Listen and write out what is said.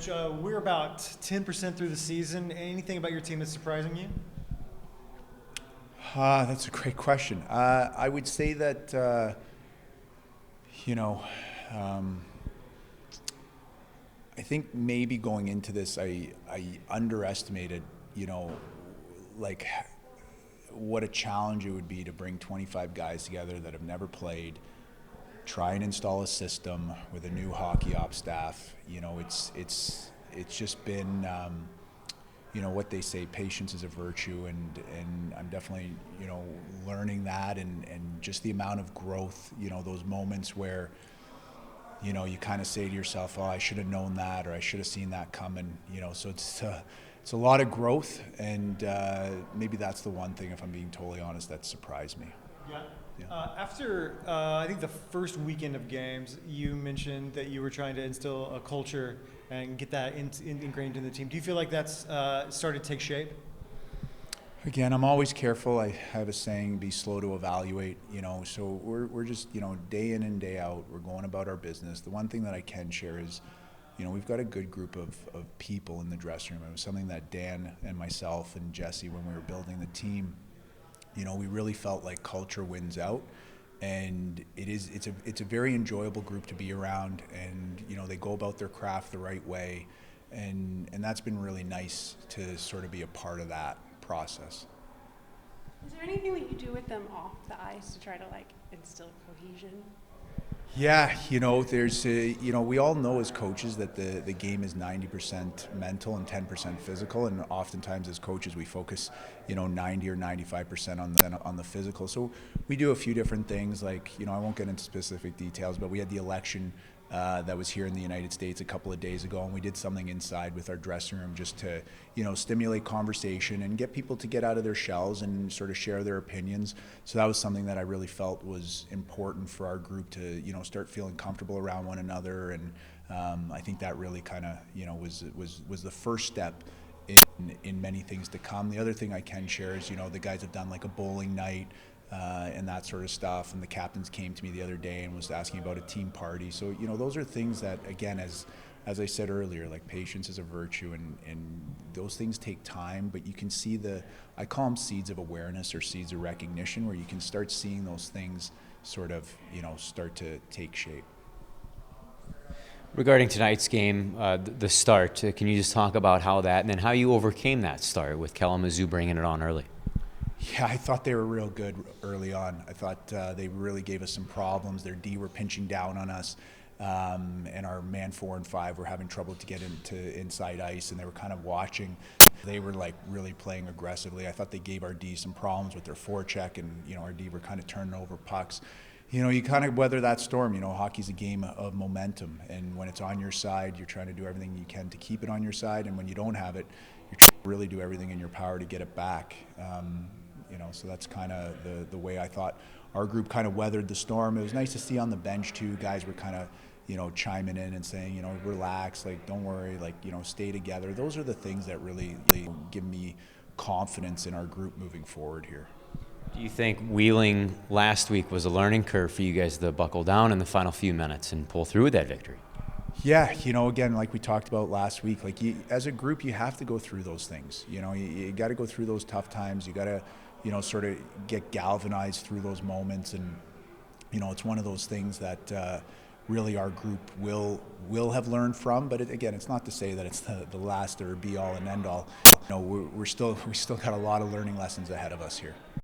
Coach, we're about 10% through the season. Anything about your team that's surprising you? That's a great question. I would say that, you know, I think maybe going into this, I underestimated, like what a challenge it would be to bring 25 guys together that have never played, try and install a system with a new hockey ops staff. It's just been, what they say, patience is a virtue, and I'm definitely, learning that, and just the amount of growth, those moments where, you kind of say to yourself, oh, I should have known that, or I should have seen that coming, so it's a lot of growth, and maybe that's the one thing, if I'm being totally honest, that surprised me. Yeah. After, I think the first weekend of games, you mentioned that you were trying to instill a culture and get that ingrained in the team. Do you feel like that's started to take shape? Again, I'm always careful. I have a saying, be slow to evaluate, so we're just, day in and day out, we're going about our business. The one thing that I can share is, we've got a good group of people in the dressing room. It was something that Dan and myself and Jesse, when we were building the team, we really felt like culture wins out, and it's a very enjoyable group to be around, and they go about their craft the right way, and that's been really nice to sort of be a part of that process. Is there anything that you do with them off the ice to try to instill cohesion? Yeah, there's we all know as coaches that the game is 90% mental and 10% physical, and oftentimes as coaches we focus 90 or 95% on the physical. So we do a few different things, I won't get into specific details, but we had the election that was here in the United States a couple of days ago, and we did something inside with our dressing room just to stimulate conversation and get people to get out of their shells and sort of share their opinions. So that was something that I really felt was important for our group to start feeling comfortable around one another, and I think that really kind of was the first step in many things to come. The other thing I can share is the guys have done like a bowling night and that sort of stuff, and the captains came to me the other day and was asking about a team party. So those are things that, again, as I said earlier, like patience is a virtue, and those things take time, but you can see I call them seeds of awareness or seeds of recognition, where you can start seeing those things sort of start to take shape. Regarding tonight's game, the start, can you just talk about how that, and then how you overcame that start with Kalamazoo bringing it on early? Yeah, I thought they were real good early on. I thought they really gave us some problems. Their D were pinching down on us, and our man 4 and 5 were having trouble to get into inside ice, and they were kind of watching. They were really playing aggressively. I thought they gave our D some problems with their forecheck, and our D were kind of turning over pucks. You kind of weather that storm. Hockey's a game of momentum, and when it's on your side, you're trying to do everything you can to keep it on your side, and when you don't have it, you're trying to really do everything in your power to get it back. So that's kind of the way I thought our group kind of weathered the storm. It was nice to see on the bench too, guys were kind of chiming in and saying, relax, don't worry, stay together. Those are the things that really give me confidence in our group moving forward here. Do you think Wheeling last week was a learning curve for you guys to buckle down in the final few minutes and pull through with that victory? Yeah, again, like we talked about last week, as a group, you have to go through those things. You got to go through those tough times. You got to, sort of get galvanized through those moments, and it's one of those things that really our group will have learned from. But again, it's not to say that it's the last or be all and end all. We still got a lot of learning lessons ahead of us here.